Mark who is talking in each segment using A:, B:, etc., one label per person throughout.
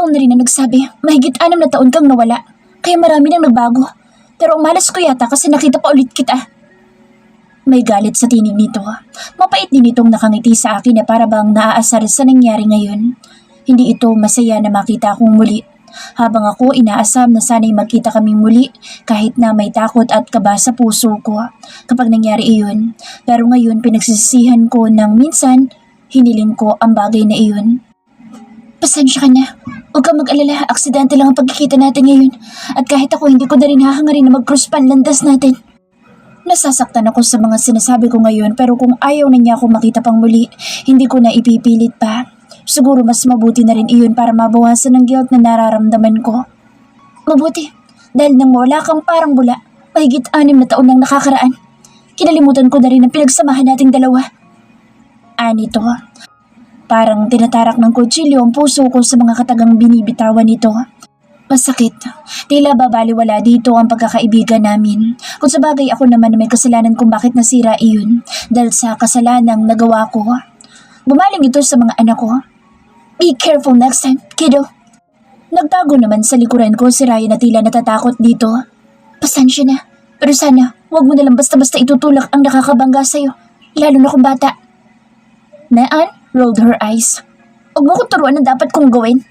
A: taon na rin na nagsabi, mahigit 6 na taon kang nawala. Kaya marami nang nagbago. Pero ang malas ko yata kasi nakita pa ulit kita. May galit sa tinig nito. Mapait din itong nakangiti sa akin na para bang naaasar sa nangyari ngayon. Hindi ito masaya na makita akong muli. Habang ako inaasam na sana'y magkita kaming muli kahit na may takot at kaba sa puso ko kapag nangyari iyon. Pero ngayon pinagsisisihan ko nang minsan hiniling ko ang bagay na iyon. Pasensya ka na. Huwag kang mag-alala, aksidente lang ang pagkikita natin ngayon. At kahit ako hindi ko na rin hahangarin na mag-cross panlandas natin. Nasasaktan ako sa mga sinasabi ko ngayon pero kung ayaw na niya ako makita pang muli, hindi ko na ipipilit pa. Siguro mas mabuti na rin iyon para mabawasan ang guilt na nararamdaman ko. Mabuti, dahil nang wala kang parang bula, mahigit 6 na taon nang nakakaraan. Kinalimutan ko na rin ang pinagsamahan nating dalawa. Anito, parang tinatarak ng kutsilyo ang puso ko sa mga katagang binibitawan nito. Masakit. Tila babaliwala dito ang pagkakaibigan namin. Kung sa bagay ako naman na may kasalanan kung bakit nasira iyon dahil sa kasalanang nagawa ko. Bumaling ito sa mga anak ko. Be careful next time, kiddo. Nagtago naman sa likuran ko si Ryan na tila natatakot dito. Pasensya na, pero sana huwag mo nalang basta-basta itutulak ang nakakabangga sa'yo, lalo na kung bata. Naan rolled her eyes. Huwag mo ko turuan ang dapat kong gawin.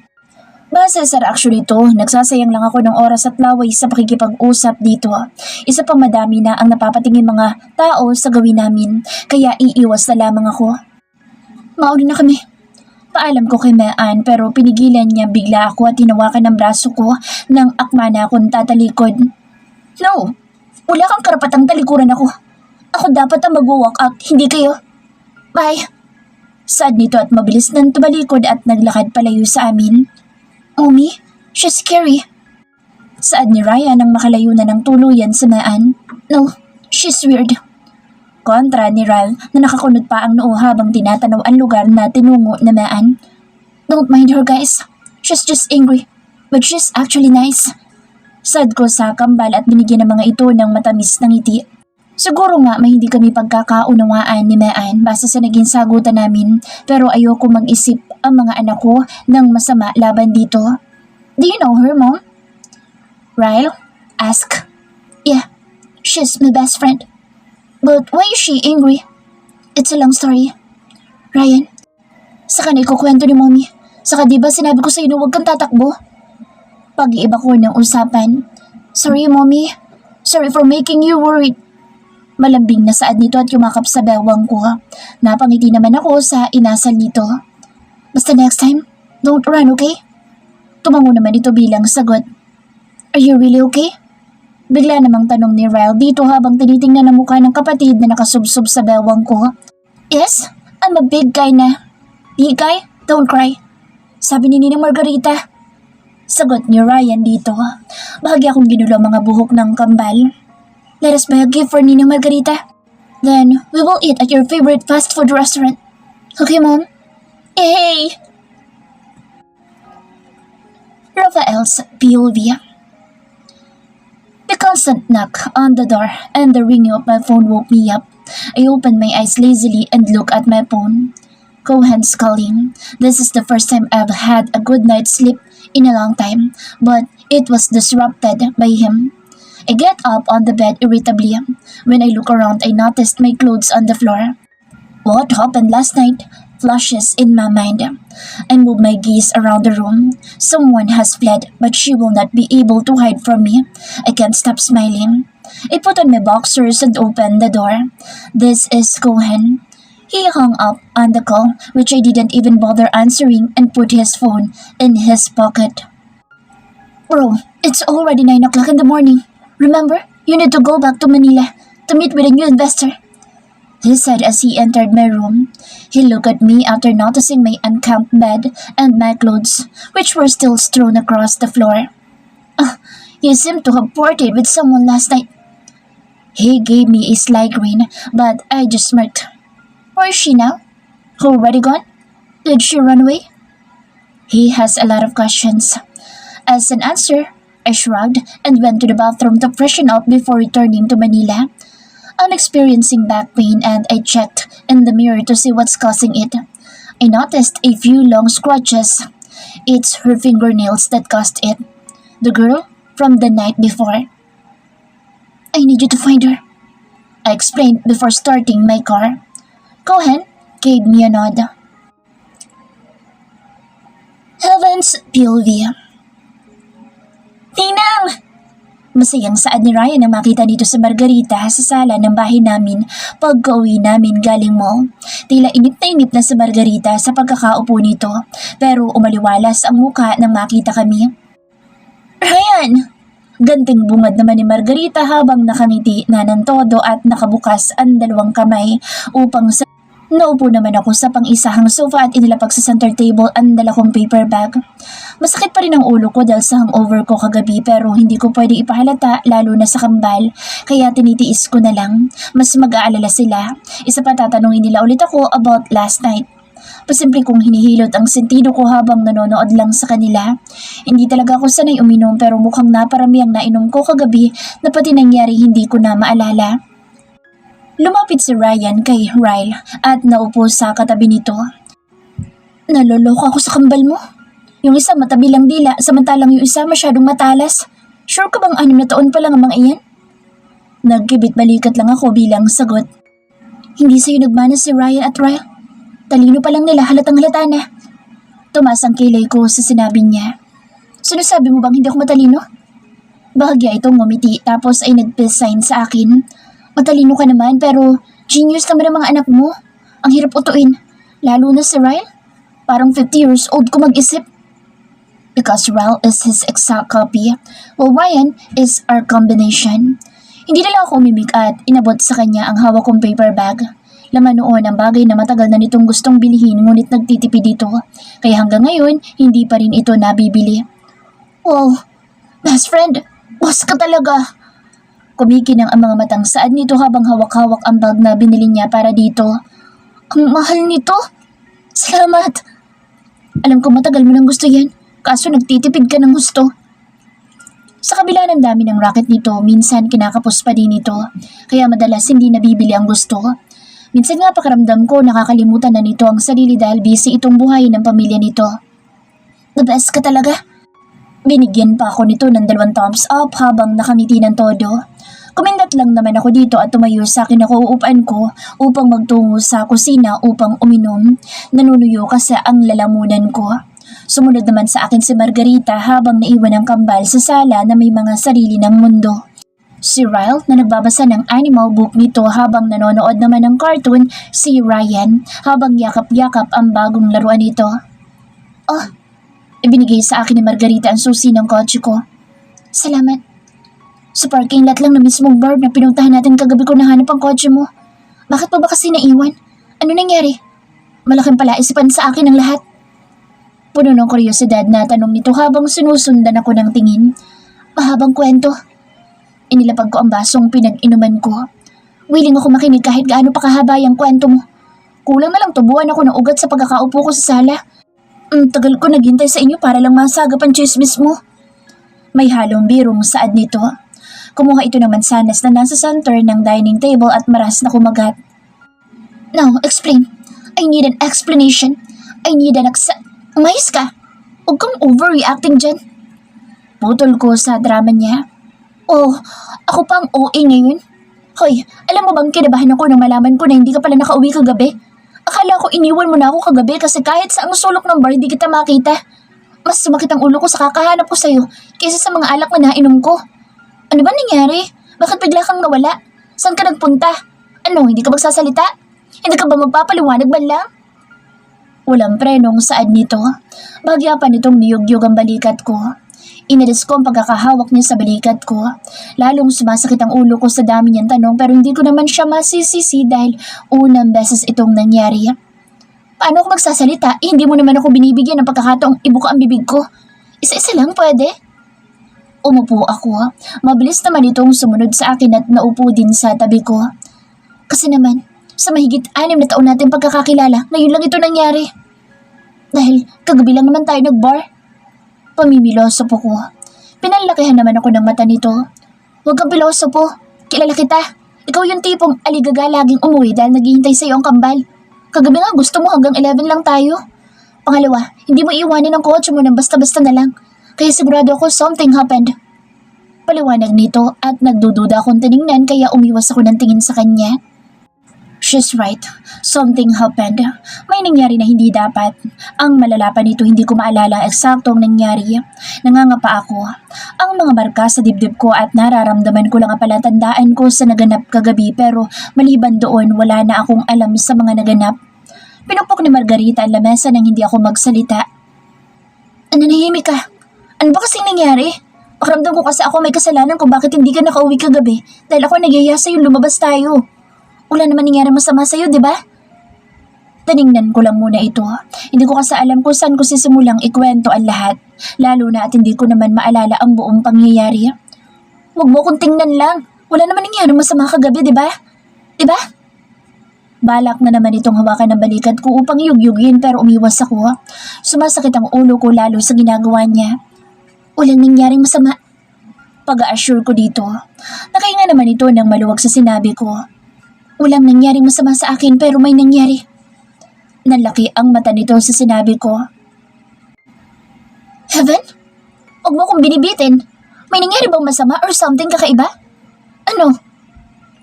A: Base sa reaksyon nito, nagsasayang lang ako ng oras at laway sa pakikipag-usap dito. Isa pang madami na ang napapatingin mga tao sa gawin namin, kaya iiwas na lamang ako. Mauna na kami. Paalam ko kay Maan pero pinigilan niya bigla ako at hinawakan ng braso ko nang akma na akong tatalikod. No, wala kang karapatang talikuran ako. Ako dapat ang mag-walk out, hindi kayo. Bye. Sad nito at mabilis nang tumalikod at naglakad palayo sa amin. Mommy, she's scary. Saad ni Ryan nang makalayo na ng tuluyan sa Maan. No, she's weird. Kontra ni Ryan na nakakunod pa ang noo habang tinatanaw ang lugar na tinungo na Maan. Don't mind her guys. She's just angry. But she's actually nice. Sad ko sa kambal at binigyan ng mga ito ng matamis na ngiti. Siguro nga may hindi kami pagkakaunawaan ni Maan base sa naging sagutan namin pero ayoko mag-isip ang mga anak ko ng masama laban dito. Do you know her, Mom? Ryle asked. Yeah, she's my best friend. But why is she angry? It's a long story. Ryan, saka na ikukwento ni Mommy. Saka diba sinabi ko sa'yo na huwag kang tatakbo? Pag-iiba ko ng usapan. Sorry, Mommy. Sorry for making you worried. Malambing na saad nito at yumakap sa bewang ko. Napangiti naman ako sa inasal nito. Basta next time, don't run, okay? Tumango naman ito bilang sagot. Are you really okay? Bigla namang tanong ni Ryle dito habang tinitingnan ang mukha ng kapatid na nakasubsob sa bewang ko. Yes, I'm a big guy na. Big guy, don't cry. Sabi ni Ninang Margarita. Sagot ni Ryan dito. Bahagi akong ginulo mga buhok ng kambal. Let us buy a gift for Ninang Margarita. Then, we will eat at your favorite fast food restaurant. Okay, Mom? Hey! Rafael's POV. The constant knock on the door and the ringing of my phone woke me up. I opened my eyes lazily and looked at my phone. Cohen's calling. This is the first time I've had a good night's sleep in a long time, but it was disrupted by him. I get up on the bed irritably. When I look around, I noticed my clothes on the floor. What happened last night flashes in my mind. I move my gaze around the room. Someone has fled, but she will not be able to hide from me. I can't stop smiling. I put on my boxers and opened the door. This is Cohen. He hung up on the call, which I didn't even bother answering, and put his phone in his pocket. Bro, it's already 9 o'clock in the morning. Remember, you need to go back to Manila to meet with a new investor. He said as he entered my room. He looked at me after noticing my unkempt bed and my clothes, which were still strewn across the floor. You seem to have partied with someone last night. He gave me a sly grin, but I just smirked. Where is she now? Already gone? Did she run away? He has a lot of questions. As an answer, I shrugged and went to the bathroom to freshen up before returning to Manila. I'm experiencing back pain and I checked in the mirror to see what's causing it. I noticed a few long scratches. It's her fingernails that caused it. The girl from the night before. I need you to find her, I explained before starting my car. Cohen gave me a nod. Heaven's POV. Tinang! Masayang saad ni Ryan na makita dito sa Margarita sa sala ng bahay namin pagka-uwi namin galing mall. Tila inip na si Margarita sa pagkakaupo nito pero umaliwalas ang muka nang makita kami. Ryan! Ganting bungad naman ni Margarita habang nakangiti na ng todo at nakabukas ang dalawang kamay upang sa... Naupo naman ako sa pang-isahang sofa at inilapag sa center table ang dala kong paper bag. Masakit pa rin ang ulo ko dahil sa hangover ko kagabi pero hindi ko pwede ipahalata lalo na sa kambal kaya tinitiis ko na lang. Mas mag-aalala sila. Isa pa tatanungin nila ulit ako about last night. Pasimple kong hinihilot ang sentido ko habang nanonood lang sa kanila. Hindi talaga ako sanay uminom pero mukhang naparami ang nainom ko kagabi na pati nangyari hindi ko na maalala. Lumapit si Ryan kay Ryle at naupo sa katabi nito. Naloloko ako sa kambal mo. Yung isa matabi lang dila samantalang yung isa masyadong matalas. Sure ka bang 6 na taon pa lang ang mga iyan? Nagkibit balikat lang ako bilang sagot. Hindi sa'yo nagmana si Ryan at Ryle. Talino pa lang nila halatang halata na. Tumaas ang kilay ko sa sinabi niya. Sinasabi mo bang hindi ako matalino? Bahagya itong ngumiti tapos ay nag-peace sign sa akin. Matalino ka naman pero genius ka man ng mga anak mo. Ang hirap utuin. Lalo na si Ryle. Parang 50 years old ko mag-isip. Because Ryle is his exact copy, while Ryan is our combination. Hindi na lang ako umimik at inabot sa kanya ang hawak kong paper bag. Laman noon ang bagay na matagal na nitong gustong bilihin ngunit nagtitipid dito. Kaya hanggang ngayon, hindi pa rin ito nabibili. Wow, best friend, boss ka talaga. Kumikinang ang mga matang saad nito habang hawak-hawak ang bag na binili niya para dito. Ang mahal nito? Salamat. Alam ko matagal mo nang gusto yan, kaso nagtitipid ka ng gusto. Sa kabila ng dami ng racket nito, minsan kinakapos pa din ito, kaya madalas hindi nabibili ang gusto. Minsan nga pakiramdam ko nakakalimutan na nito ang sarili dahil busy itong buhay ng pamilya nito. The best ka talaga. Binigyan pa ako nito ng 2 thumbs up habang nakangiti ng todo. Kumindat lang naman ako dito at tumayo sa akin ako uupuan ko upang magtungo sa kusina upang uminom. Nanunuyo kasi ang lalamunan ko. Sumunod naman sa akin si Margarita habang naiwan ang kambal sa sala na may mga sarili ng mundo. Si Ryle na nagbabasa ng animal book nito habang nanonood naman ng cartoon si Ryan habang yakap-yakap ang bagong laruan nito. Oh, ibinigay sa akin ni Margarita ang susi ng kotse ko. Salamat. Sa parking lot lang na mismong bar na pinuntahan natin kagabi ko nahanap ang kotse mo. Bakit pa ba kasi naiwan? Ano nangyari? Malaking palaisipan sa akin ang lahat. Puno ng kuryosidad na tanong nito habang sinusundan ako ng tingin. Mahabang kwento. Inilapag ko ang basong pinag-inuman ko. Willing ako makinig kahit gaano pa kahaba yung kwento mo. Kulang na lang tubuan ako ng ugat sa pagkakaupo ko sa sala. Tagal ko naghintay sa inyo para lang masagap ang chismis mo. May halong birong saad nito. Kumuha ito ng mansanas na nasa center ng dining table at maras na kumagat. Now, explain. I need an explanation. I need an Umayos ka. Huwag kang overreacting dyan. Putol ko sa drama niya. Oh, ako pang OA ngayon? Hoy, alam mo bang kinabahan ako nang malaman ko na hindi ka pala nakauwi kagabi? Akala ko iniwan mo na ako kagabi kasi kahit sa ang sulok ng bar hindi kita makita. Mas sumakit ang ulo ko sa kakahanap ko sa'yo kaysa sa mga alak na nainom ko. Ano ba nangyari? Bakit bigla kang nawala? Saan ka nagpunta? Ano, hindi ka magsasalita? Hindi ka ba magpapaliwanag man lang? Walang prenong saad nito. Bagya pa nitong niyog-yog ang balikat ko. Inalis ko ang pagkakahawak niya sa balikat ko. Lalong sumasakit ang ulo ko sa dami niyang tanong pero hindi ko naman siya masisisi dahil unang beses itong nangyari. Paano ako magsasalita? Hindi mo naman ako binibigyan ng pagkakataong ibuka ang bibig ko. Isa-isa lang pwede? Umupo ako. Mabilis naman itong sumunod sa akin at naupo din sa tabi ko. Kasi naman, sa mahigit 6 na taon natin pagkakakilala, ngayon lang ito nangyari. Dahil kagabi lang naman tayo nag-bar. Pamimilosopo ko. Pinalakihan naman ako ng mata nito. Huwag kang pilosopo. Kilala kita. Ikaw yung tipong aligaga laging umuwi dahil naghihintay sa'yo ang kambal. Kagabi nga gusto mo hanggang 11 lang tayo. Pangalawa, hindi mo iiwanin ang kotse mo nang basta-basta na lang. Kaya sigurado ako something happened. Paliwanag nito at nagdududa akong tiningnan kaya umiwas ako ng tingin sa kanya. She's right. Something happened. May nangyari na hindi dapat. Ang malala pa nito, hindi ko maalala eksakto ang nangyari. Nangangapa ako. Ang mga marka sa dibdib ko at nararamdaman ko lang ang palatandaan ko sa naganap kagabi pero maliban doon wala na akong alam sa mga naganap. Pinupok ni Margarita ang lamesa nang hindi ako magsalita. Nanahimik ka. Ano ba kasing nangyari? Pakiramdam ko kasi ako may kasalanan kung bakit hindi ka nakauwi kagabi dahil ako nagyaya sa'yo lumabas tayo. Wala naman nangyari masama sa'yo, di ba? Tiningnan ko lang muna ito. Hindi ko kasi alam kung saan ko sisimulang ikwento ang lahat. Lalo na at hindi ko naman maalala ang buong pangyayari. Huwag mo kong tingnan lang. Wala naman nangyari masama kagabi, di ba? Di ba? Balak na naman itong hawakan ng balikat ko upang yugyugin pero umiwas ako. Sumasakit ang ulo ko lalo sa ginagawa niya. Walang nangyaring masama. Pag-a-assure ko dito. Nakahinga naman ito ng maluwag sa sinabi ko. Walang nangyaring masama sa akin pero may nangyari. Nalaki ang mata nito sa sinabi ko. Heaven? Huwag mo kong binibitin. May nangyari bang masama or something kakaiba? Ano?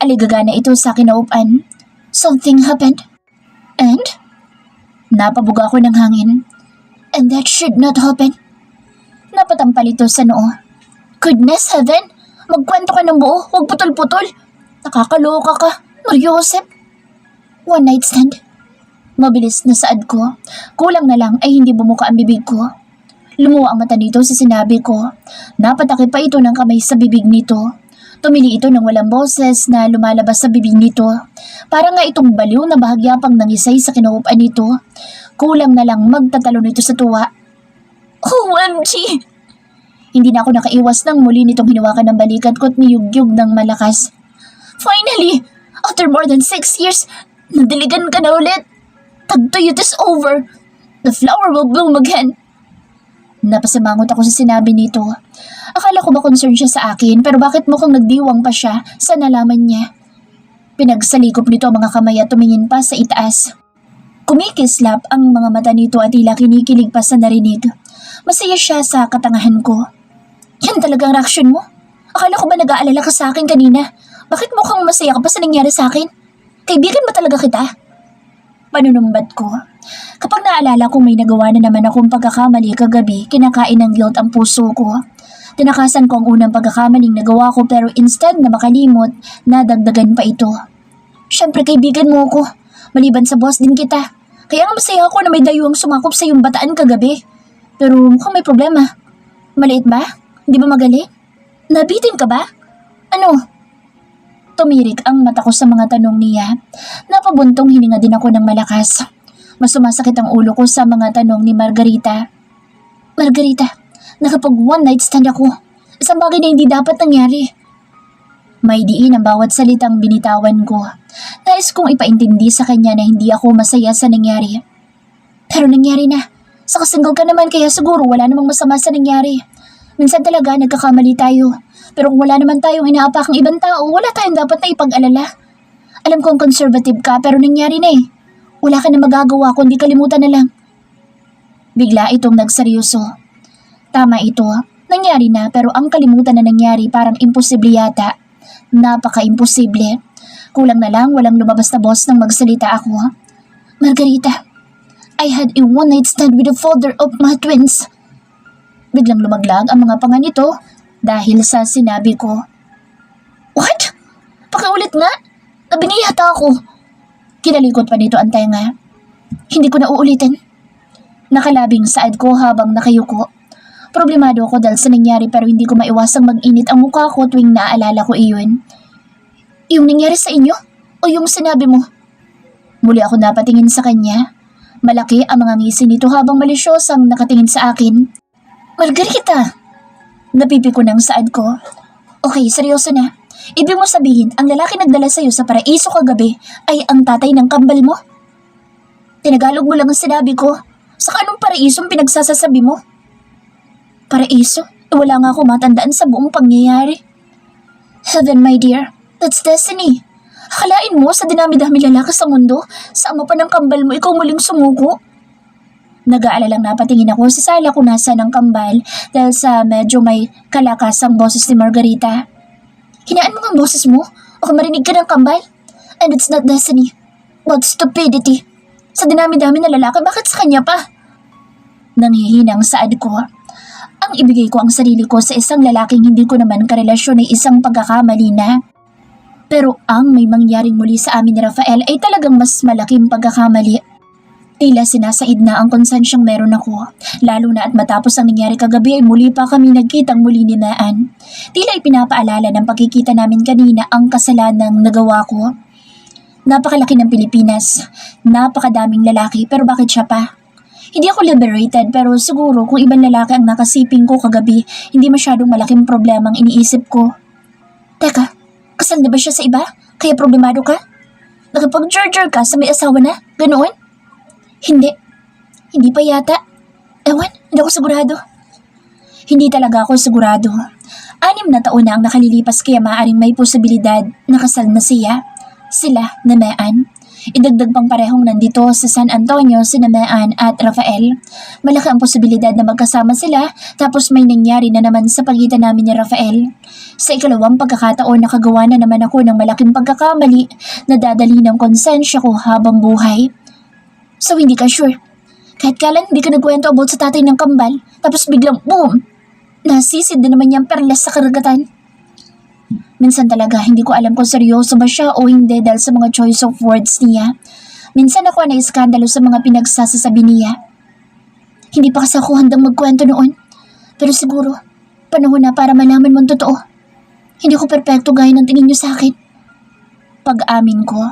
A: Aligagana ito sa kinaupan. Something happened. And? Napabuga ko ng hangin. And that should not happen. Napatampal ito sa noo. Goodness, Heaven! Magkwento ka ng buo, huwag putol-putol. Nakakaloka ka, Mariosep. One night stand. Mabilis na saad ko. Kulang na lang ay hindi bumuka ang bibig ko. Lumuwa ang mata nito sa sinabi ko. Napatake pa ito ng kamay sa bibig nito. Tumili ito ng walang boses na lumalabas sa bibig nito. Para nga itong baliw na bahagya pang nangisay sa kinaupan nito. Kulang na lang magtatalo nito sa tuwa. OMG! Hindi na ako nakaiwas nang muli nitong hinawakan ng balikat ko at niyugyug ng malakas. Finally! After more than 6 years, nadiligan ka na ulit. Tagtuyot is over. The flower will bloom again. Napasimangot ako sa sinabi nito. Akala ko ba concerned siya sa akin pero bakit mukhang nagdiwang pa siya sa nalaman niya? Pinagsalikop nito ang mga kamay at tumingin pa sa itaas. Kumikislap ang mga mata nito at tila kinikilig pa sa narinig. Masaya siya sa katangahan ko. Yan talagang reaksyon mo? Akala ko ba nag-aalala ka sa akin kanina? Bakit mukhang masaya ka pa sa nangyari sa akin? Kaibigan ba talaga kita? Panunumbat ko. Kapag naalala kong may nagawa na naman akong pagkakamali kagabi, kinakain ng guilt ang puso ko. Tinakasan ko ang unang pagkakamaling nagawa ko pero instead na makalimot, nadagdagan pa ito. Siyempre kaibigan mo ako. Maliban sa boss din kita. Kaya nga masaya ako na may dayuang sumakop sa iyong bataan kagabi. Pero mukhang may problema. Maliit ba? Hindi ba magaling? Nabitin ka ba? Ano? Tumirik ang mata ko sa mga tanong niya. Napabuntong hininga din ako ng malakas. Mas sumasakit ang ulo ko sa mga tanong ni Margarita. Margarita, nakapag one night stand ako. Isang bagay na hindi dapat nangyari. May diin ang bawat salitang binitawan ko. Nais kong ipaintindi sa kanya na hindi ako masaya sa nangyari. Pero nangyari na. Saka single ka naman kaya siguro wala namang masama sa nangyari. Minsan talaga nagkakamali tayo. Pero kung wala naman tayong inaapakang ibang tao, wala tayong dapat na ipag-alala. Alam kong conservative ka pero nangyari na eh. Wala ka na magagawa kundi kalimutan na lang. Bigla itong nagseryoso. Tama ito, nangyari na pero ang kalimutan na nangyari parang imposible yata. Napaka-imposible. Kulang na lang walang lumabas na boss nang magsalita ako. Margarita, I had a one night stand with the father of my twins. Biglang lumaglag ang mga panga nito dahil sa sinabi ko. What? Pakiulit nga? Nabingi yata ako. Kinalikot pa nito ang tenga. Hindi ko na uulitin. Nakalabing saad ko habang nakayuko. Problemado ako dahil sa nangyari pero hindi ko maiwasang mag-init ang mukha ko tuwing naaalala ko iyon. Yung nangyari sa inyo? O yung sinabi mo? Muli ako napatingin sa kanya. Malaki ang mga ngisi nito habang malisyosang nakatingin sa akin. Margarita! Napipi ko ng saad ko. Okay, seryoso na. Ibig mo sabihin, ang lalaki nagdala sa'yo sa paraiso kagabi ay ang tatay ng kambal mo? Tinagalog mo lang ang sinabi ko. Sa anong paraisong pinagsasasabi mo? Paraiso? Wala nga ako matandaan sa buong pangyayari. Heaven, my dear. That's destiny. Akalain mo sa dinami-dami lalaki sa mundo, sa ama pa ng kambal mo ikaw muling sumuko? Nag-aalalang napatingin ako sa sala kung nasa ng kambal dahil sa medyo may kalakas ang boses ni Margarita. Hinaan mo nga ang boses mo o marinig ka ng kambal? And it's not destiny, but stupidity. Sa dinami-dami na lalaki, bakit sa kanya pa? Nanghihinang saad ko. Ang ibigay ko ang sarili ko sa isang lalaking hindi ko naman karelasyon ay isang pagkakamali na. Pero ang may mangyaring muli sa amin ni Rafael ay talagang mas malaking pagkakamali. Tila sinasaid na ang konsensyang meron ako, lalo na at matapos ang nangyari kagabi ay muli pa kami nagkitang muli ni Maan. Tila ipinapaalala ng pagkikita namin kanina ang kasalanang nagawa ko. Napakalaki ng Pilipinas, napakadaming lalaki pero bakit siya pa? Hindi ako liberated pero siguro kung ibang lalaki ang nakasiping ko kagabi, hindi masyadong malaking problemang iniisip ko. Teka, kasal na ba siya sa iba? Kaya problemado ka? Nakapag-jar-jar ka sa may asawa na? Ganoon? Hindi. Hindi pa yata. Ewan, hindi ako sigurado. Hindi talaga ako sigurado. 6 na taon na ang nakalilipas kaya maaaring may posibilidad na kasal na siya. Sila na Maan. Idagdag pang parehong nandito sa San Antonio si Maan at Rafael. Malaki ang posibilidad na magkasama sila tapos may nangyari na naman sa pagitan namin ni Rafael. Sa ikalawang pagkakataon nakagawa na naman ako ng malaking pagkakamali na dadali ng konsensya ko habang buhay. So hindi ka sure. Kahit kailan hindi ka nagkwento about sa tatay ng kambal, tapos biglang boom! Nasisid na naman niyang perlas sa karagatan. Minsan talaga hindi ko alam kung seryoso ba siya o hindi dahil sa mga choice of words niya. Minsan ako na-iskandalo sa mga pinagsasasabi niya. Hindi pa kasi ako handang magkwento noon. Pero siguro, panahon na para malaman mo ang totoo. Hindi ko perpekto gaya ng tingin niyo sa akin. Pag-amin ko.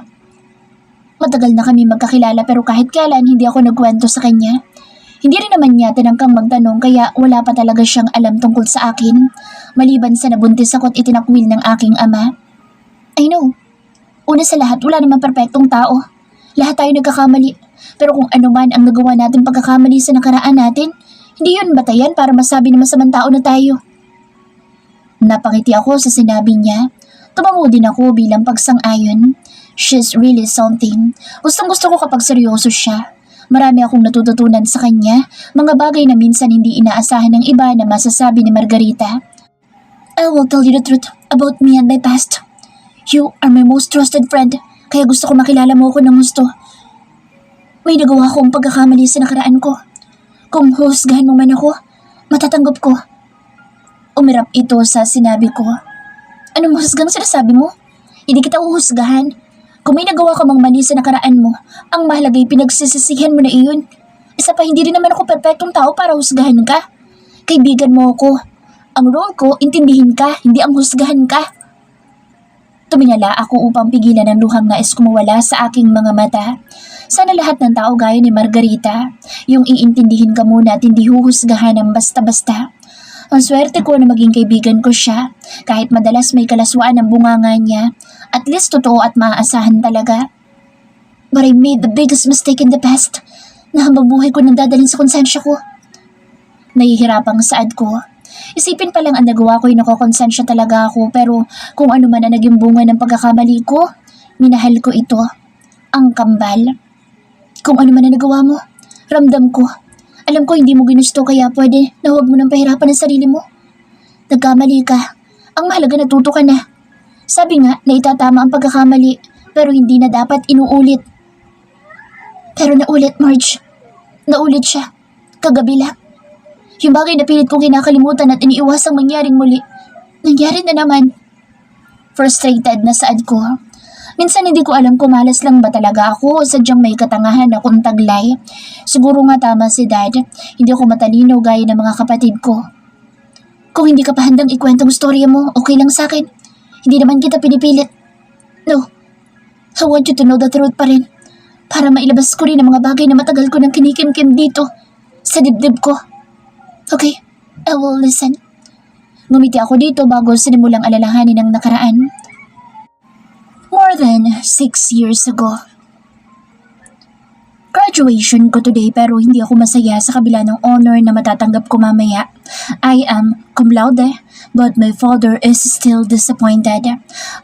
A: Matagal na kami magkakilala pero kahit kailan hindi ako nagkwento sa kanya. Hindi rin naman niya tinangkang magtanong kaya wala pa talaga siyang alam tungkol sa akin. Maliban sa nabuntis ako at itinakwil ng aking ama. I know. Una sa lahat, wala naman perpektong tao. Lahat tayo nagkakamali. Pero kung ano man ang nagawa natin pagkakamali sa nakaraan natin, hindi yun batayan para masabi na masamang tao na tayo. Napangiti ako sa sinabi niya. Tumango din ako bilang pagsang-ayon. She's really something. Gustong-gusto ko kapag seryoso siya. Marami akong natututunan sa kanya, mga bagay na minsan hindi inaasahan ng iba na masasabi ni Margarita. I will tell you the truth about me and my past. You are my most trusted friend, kaya gusto ko makilala mo ako ng gusto. May nagawa akong pagkakamali sa nakaraan ko. Kung husgahan mo man ako, matatanggap ko. Umirap ito sa sinabi ko. Anong husgang sinasabi mo? Hindi kita uhusgahan. Kung may nagawa ka mang mali sa nakaraan mo, ang mahalagay pinagsisisihan mo na iyon. Isa pa, hindi rin naman ako perpektong tao para husgahan ka. Kaibigan mo ako. Ang role ko, intindihin ka, hindi ang husgahan ka. Tumingala ako upang pigilan ang luhang nais kumawala sa aking mga mata. Sana lahat ng tao gaya ni Margarita, yung iintindihin ka muna at hindi huhusgahan ng basta-basta. Ang swerte ko na maging kaibigan ko siya, kahit madalas may kalaswaan ang bunganga niya, at least totoo at maaasahan talaga. But I made the biggest mistake in the past, na hambang buhay ko nang dadalhin sa konsensya ko. Nahihirapang saad ko. Isipin pa lang ang nagawa ko ay nakokonsensya talaga ako, pero kung ano man ang naging bunga ng pagkakamali ko, minahal ko ito, ang kambal. Kung ano man ang nagawa mo, ramdam ko. Alam ko hindi mo ginusto kaya pwede na huwag mo nang pahirapan ang sarili mo. Nagkamali ka. Ang mahalaga natuto ka na. Sabi nga na itatama ang pagkakamali pero hindi na dapat inuulit. Pero naulit, Marge. Naulit siya. Kagabi lang. Yung bagay na pilit kong kinakalimutan at iniiwasang mangyaring muli. Nangyari na naman. Frustrated na saad ko. Minsan hindi ko alam kung malas lang ba talaga ako o sadyang may katangahan akong taglay. Siguro nga tama si Dad, hindi ako matalino gaya ng mga kapatid ko. Kung hindi ka pa handang ikwentong storya mo, okay lang sa akin. Hindi naman kita pinipilit. No, I want you to know the truth pa rin. Para mailabas ko rin ang mga bagay na matagal ko nang kinikimkim dito, sa dibdib ko. Okay, I will listen. Ngumiti ako dito bago sinimulang alalahanin ang nakaraan. More than 6 years ago. Graduation ko today pero hindi ako masaya sa kabila ng honor na matatanggap ko mamaya. I am cum laude, but my father is still disappointed.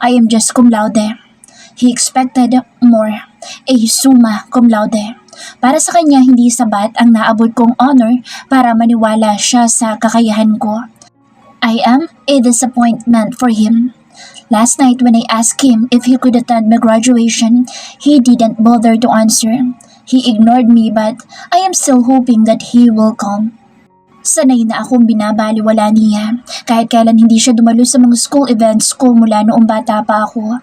A: I am just cum laude. He expected more, a summa cum laude. Para sa kanya, hindi sabat ang naabot kong honor para maniwala siya sa kakayahan ko. I am a disappointment for him. Last night when I asked him if he could attend my graduation, he didn't bother to answer. He ignored me but I am still hoping that he will come. Sanay na akong binabaliwala niya. Kahit kailan hindi siya dumalo sa mga school events ko mula noong bata pa ako.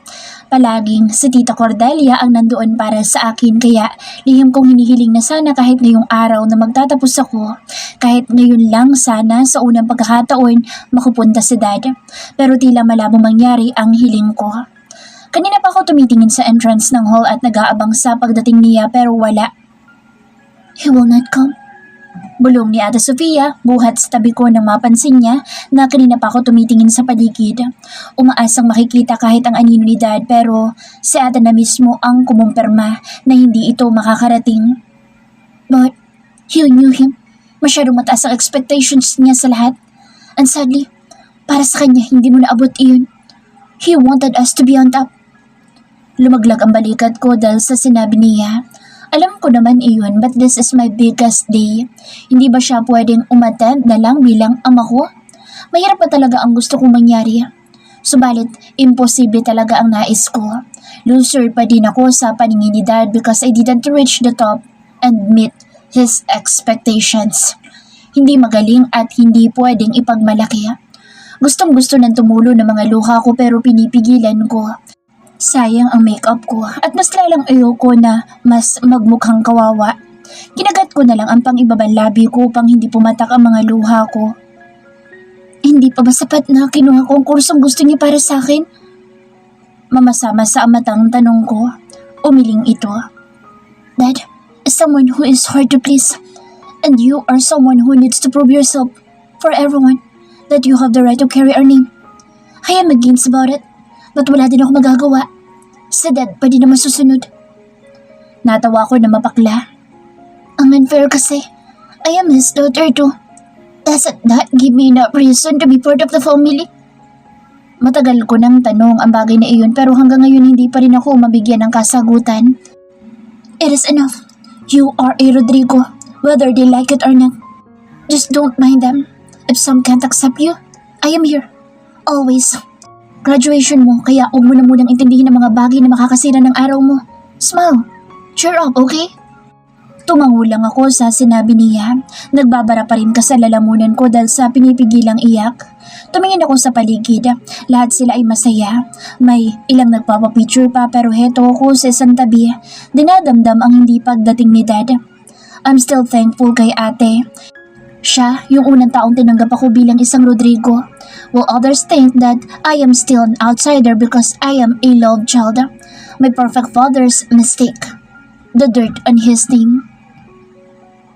A: Palaging si Tita Cordelia ang nandoon para sa akin kaya lihim kong hinihiling na sana kahit ngayong araw na magtatapos ako. Kahit ngayon lang sana sa unang pagkakataon makupunta si Dad. Pero tila malabo mangyari ang hiling ko. Kanina pa ako tumitingin sa entrance ng hall at nag-aabang sa pagdating niya pero wala. He will not come. Bulong ni Ate Sofia, buhat sa tabi ko nang mapansin niya na kanina pa ako tumitingin sa paligid. Umaasang makikita kahit ang anino ni Dad pero si Ate na mismo ang kumumpirma na hindi ito makakarating. But you knew him. Masyadong mataas ang expectations niya sa lahat. And sadly, para sa kanya hindi mo naabot iyon. He wanted us to be on top. Lumaglag ang balikat ko dahil sa sinabi niya. Alam ko naman iyon but this is my biggest day. Hindi ba siya pwedeng umattend na lang bilang ama ko? Mahirap pa talaga ang gusto kong mangyari. Subalit, imposible talaga ang nais ko. Loser pa din ako sa paningin ni Dad because I didn't reach the top and meet his expectations. Hindi magaling at hindi pwedeng ipagmalaki. Gustong gusto ng tumulo ng mga luha ko pero pinipigilan ko. Sayang ang makeup ko at mas lalang ayoko na mas magmukhang kawawa. Kinagat ko na lang ang pang-ibabang labi ko upang hindi pumatak ang mga luha ko. Hindi pa ba sapat na kinuha ko ang kursong gusto niya para sa akin? Mamasama sa matang tanong ko. Umiling ito. Dad is someone who is hard to please. And you are someone who needs to prove yourself for everyone that you have the right to carry our name. I am against about it. But wala din ako magagawa. Si Dad pa din naman susunod. Natawa ko na mapakla. Ang unfair kasi. I am his daughter too. Doesn't that give me enough reason to be part of the family? Matagal ko nang tanong ang bagay na iyon pero hanggang ngayon hindi pa rin ako mabigyan ng kasagutan. It is enough. You are a Rodrigo, whether they like it or not. Just don't mind them. If some can't accept you, I am here. Always. Graduation mo, kaya huwag mo na munang intindihin ang mga bagay na makakasira ng araw mo. Smile. Cheer up, okay? Tumango lang ako sa sinabi niya. Nagbabara pa rin sa lalamunan ko dahil sa pinipigilang iyak. Tumingin ako sa paligid. Lahat sila ay masaya. May ilang nagpapapicture pa pero heto ako sa isang tabi. Dinadamdam ang hindi pagdating ni Dad. I'm still thankful kay ate. Siya, yung unang taong tinanggap ako bilang isang Rodrigo. While others think that I am still an outsider because I am a love child. My perfect father's mistake. The dirt on his name.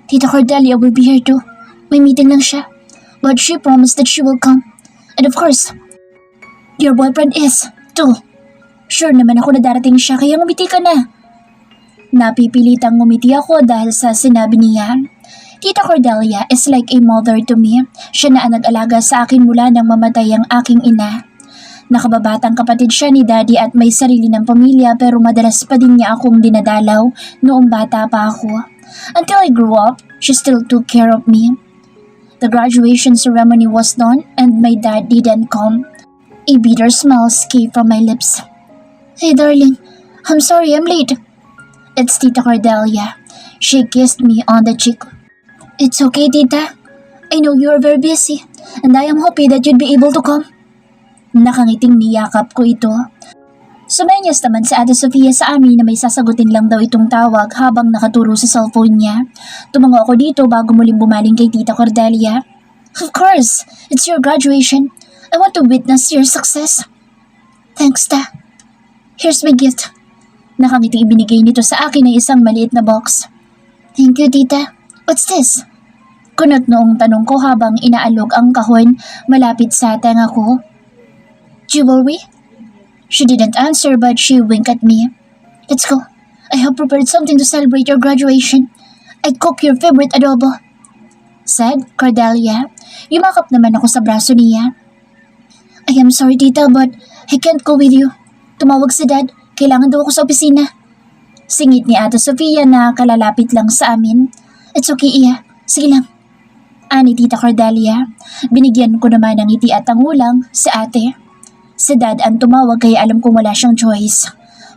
A: Tita Cordelia will be here too. May meeting lang siya. But she promised that she will come. And of course, your boyfriend is too. Sure naman ako na darating siya kaya ngumiti ka na. Napipilitang ngumiti ako dahil sa sinabi niya. Tita Cordelia is like a mother to me. Siya na ang nag-alaga sa akin mula nang mamatay ang aking ina. Nakababatang kapatid siya ni Daddy at may sarili ng pamilya pero madalas pa din niya akong dinadalaw noong bata pa ako. Until I grew up, she still took care of me. The graduation ceremony was done and my dad didn't come. A bitter smile escaped from my lips. Hey darling, I'm sorry I'm late. It's Tita Cordelia. She kissed me on the cheek. It's okay, Tita. I know you are very busy, and I am happy that you'd be able to come. Nakangiting niyakap ko ito. Sumenyas naman si Ate Sofia sa amin na may sasagutin lang daw itong tawag habang nakaturo sa cellphone niya. Tumango ako dito bago muling bumaling kay Tita Cordelia. Of course, it's your graduation. I want to witness your success. Thanks, Ta. Here's my gift. Nakangiting ibinigay nito sa akin ng isang maliit na box. Thank you, Tita. What's this? Kunot noong tanong ko habang inaalog ang kahon malapit sa tenga ko. Jewelry? She didn't answer but she winked at me. Let's go. I have prepared something to celebrate your graduation. I cook your favorite adobo. Said Cordelia. Yumakap naman ako sa braso niya. I am sorry, Tita, but I can't go with you. Tumawag si Dad. Kailangan daw ako sa opisina. Singit ni Ate Sofia na kalalapit lang sa amin. It's okay, Iya. Sige lang. Ani Tita Cordelia. Binigyan ko naman ng ngiti at tangulang si ate. Si Dad ang tumawag kaya alam kong wala siyang choice.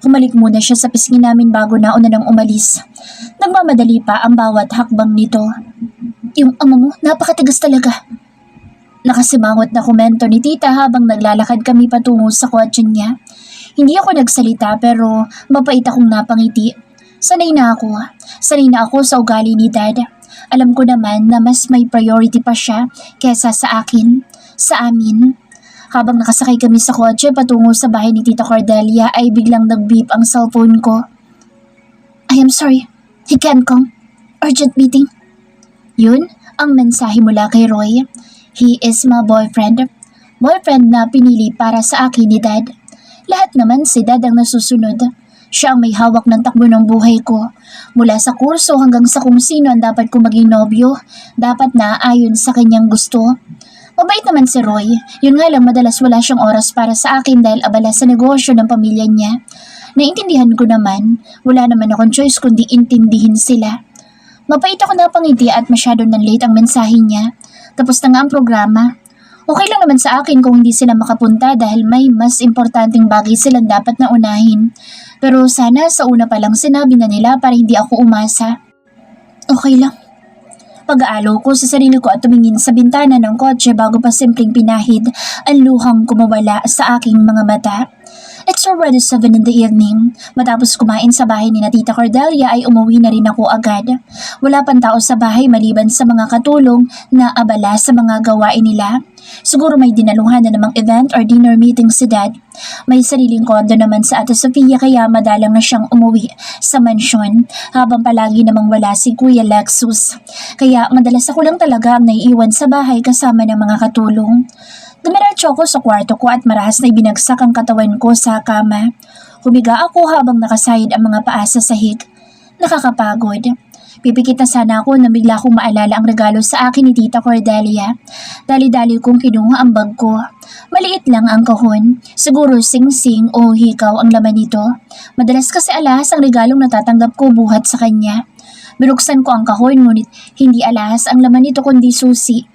A: Humalik muna siya sa pisngi namin bago nauna nang umalis. Nagmamadali pa ang bawat hakbang nito. Yung ama mo, napakatigas talaga. Nakasimangot na komento ni Tita habang naglalakad kami patungo sa kotse niya. Hindi ako nagsalita pero mapait akong napangiti. Sanay na ako sa ugali ni Dad. Alam ko naman na mas may priority pa siya kesa sa akin, sa amin. Habang nakasakay kami sa kotse patungo sa bahay ni Tita Cordelia ay biglang nag-beep ang cellphone ko. I am sorry, he can't come. Urgent meeting. Yun ang mensahe mula kay Roy. He is my boyfriend. Boyfriend na pinili para sa akin ni Dad. Lahat naman si Dad ang nasusunod. Siya ang may hawak ng takbo ng buhay ko. Mula sa kurso hanggang sa kung sino ang dapat ko maging nobyo, dapat na ayon sa kanyang gusto. Mabait naman si Roy, yun nga lang madalas wala siyang oras para sa akin dahil abala sa negosyo ng pamilya niya. Naintindihan ko naman, wala naman akong choice kundi intindihin sila. Mapait ako napangiti at masyado nang late ang mensahe niya. Tapos na nga ang programa. Okay lang naman sa akin kung hindi sila makapunta dahil may mas importanteng bagay silang dapat na unahin. Pero sana sa una pa lang sinabi na nila para hindi ako umasa. Okay lang. Pag-aalo ko sa sarili ko at tumingin sa bintana ng kotse bago pa simpleng pinahid ang luhang kumawala sa aking mga mata. It's already 7 in the evening. Matapos kumain sa bahay ni Tita Cordelia ay umuwi na rin ako agad. Wala pang tao sa bahay maliban sa mga katulong na abala sa mga gawain nila. Siguro may dinaluhan na namang event or dinner meeting si Dad. May sariling kondo naman sa Ate Sofia kaya madalang na siyang umuwi sa mansyon habang palagi namang wala si Kuya Lexus. Kaya madalas ako lang talaga ang naiiwan sa bahay kasama ng mga katulong. Dumiretso ako sa kwarto ko at marahas na ibinagsak ang katawan ko sa kama. Humiga ako habang nakasahid ang mga paa sa sahig. Nakakapagod. Pipikit na sana ako na bigla kong maalala ang regalo sa akin ni Tita Cordelia. Dali-dali kong kinuha ang bag ko. Maliit lang ang kahon. Siguro sing-sing o hikaw ang laman nito. Madalas kasi alahas ang regalong natatanggap ko buhat sa kanya. Binuksan ko ang kahon ngunit hindi alahas ang laman nito kundi susi.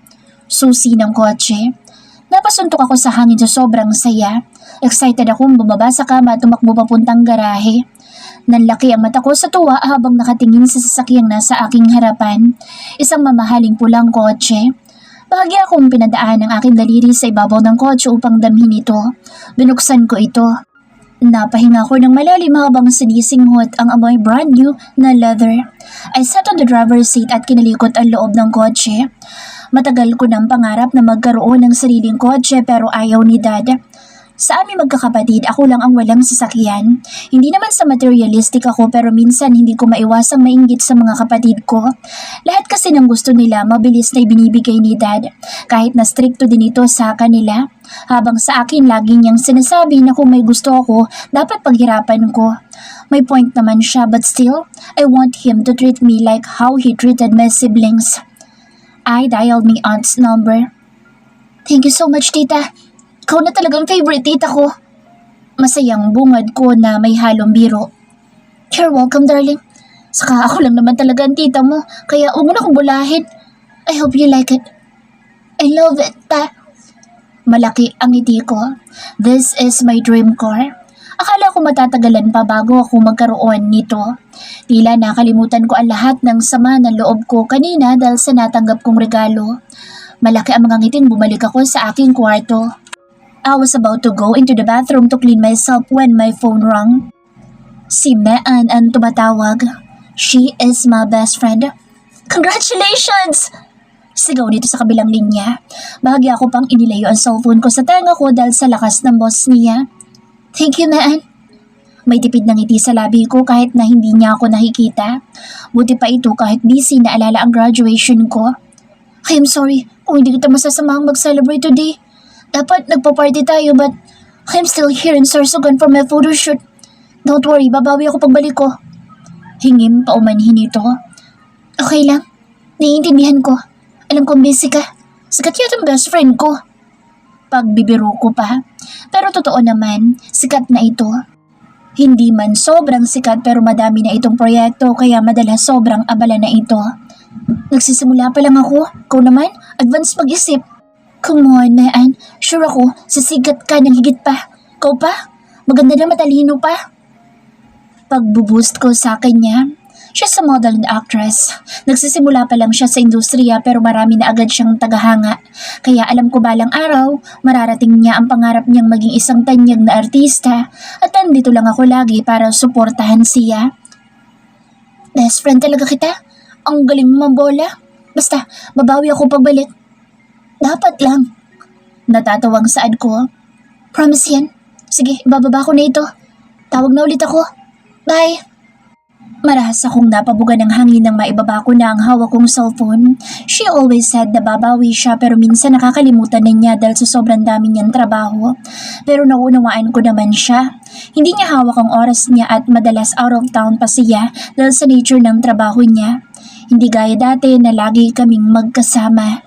A: Susi ng kotse. Napasuntok ako sa hangin sa sobrang saya. Excited akong bumaba sa kama at tumakbo papuntang garahe. Nanlaki ang mata ko sa tuwa habang nakatingin sa sasakyang nasa aking harapan. Isang mamahaling pulang kotse. Bahagya akong pinadaan ang aking daliri sa ibabaw ng kotse upang damhin ito. Binuksan ko ito. Napahinga ko ng malalim habang sinisinghot ang amoy brand new na leather. I sat on the driver's seat at kinalikot ang loob ng kotse. Matagal ko ng pangarap na magkaroon ng sariling kotse pero ayaw ni Dad. Sa aming magkakapatid, ako lang ang walang sasakyan. Hindi naman sa materialistic ako pero minsan hindi ko maiwasang mainggit sa mga kapatid ko. Lahat kasi ng gusto nila mabilis na ibinibigay ni Dad, kahit na stricto din ito sa kanila. Habang sa akin lagi niyang sinasabi na kung may gusto ako, dapat paghirapan ko. May point naman siya but still, I want him to treat me like how he treated my siblings. I dialed my aunt's number. Thank you so much, Tita. Ikaw na talagang favorite tita ko. Masayang bungad ko na may halong biro. You're welcome, darling. Saka ako lang naman talaga ang tita mo, kaya huwag mo na akong bulahin. I hope you like it. I love it, ta. Malaki ang ngiti ko. This is my dream car. Akala ko matatagalan pa bago ako magkaroon nito. Tila nakalimutan ko ang lahat ng sama ng loob ko kanina dahil sa natanggap kong regalo. Malaki ang mga ngiting bumalik ako sa aking kwarto. I was about to go into the bathroom to clean myself when my phone rang. Si Mean ang tumatawag. She is my best friend. Congratulations! Sigaw nito sa kabilang linya. Bahagya ako pang inilayo ang cellphone ko sa tenga ko dahil sa lakas ng boss niya. Thank you, Mean. May tipid ng ngiti sa labi ko kahit na hindi niya ako nakikita. Buti pa ito kahit busy na alala ang graduation ko. I am sorry kung hindi kita masasamahang mag-celebrate today. Dapat nagpa-party tayo but I'm still here in Sorsogon for my photo shoot. Don't worry, babawi ako pagbalik ko. Hingim pa umanhin ito. Okay lang, naiintindihan ko. Alam kong busy ka. Sikat yata ang best friend ko. Pagbibiro ko pa. Pero totoo naman, sikat na ito. Hindi man sobrang sikat pero madami na itong proyekto kaya madalas sobrang abala na ito. Nagsisimula pa lang ako. Ikaw naman, advance mag-isip. Come on, Mayan. Sure ako, sisigat ka ng higit pa. Ikaw pa? Maganda na matalino pa. Pagbuboost ko sa kanya, siya sa model and actress. Nagsisimula pa lang siya sa industriya pero marami na agad siyang tagahanga. Kaya alam ko balang araw, mararating niya ang pangarap niyang maging isang tanyag na artista at nandito lang ako lagi para suportahan siya. Best friend talaga kita. Ang galing mo mambola. Basta, babawi ako pagbalik. Dapat lang. Natatawang saad ko. Promise yan. Sige, ibababa ko na ito. Tawag na ulit ako. Bye. Marahas akong napabuga ng hangin nang maibaba ko na ang hawak kong cellphone. She always said na babawi siya pero minsan nakakalimutan na niya dahil sa sobrang dami niyang trabaho. Pero naunawaan ko naman siya. Hindi niya hawak ang oras niya at madalas out of town pa siya dahil sa nature ng trabaho niya. Hindi gaya dati na lagi kaming magkasama.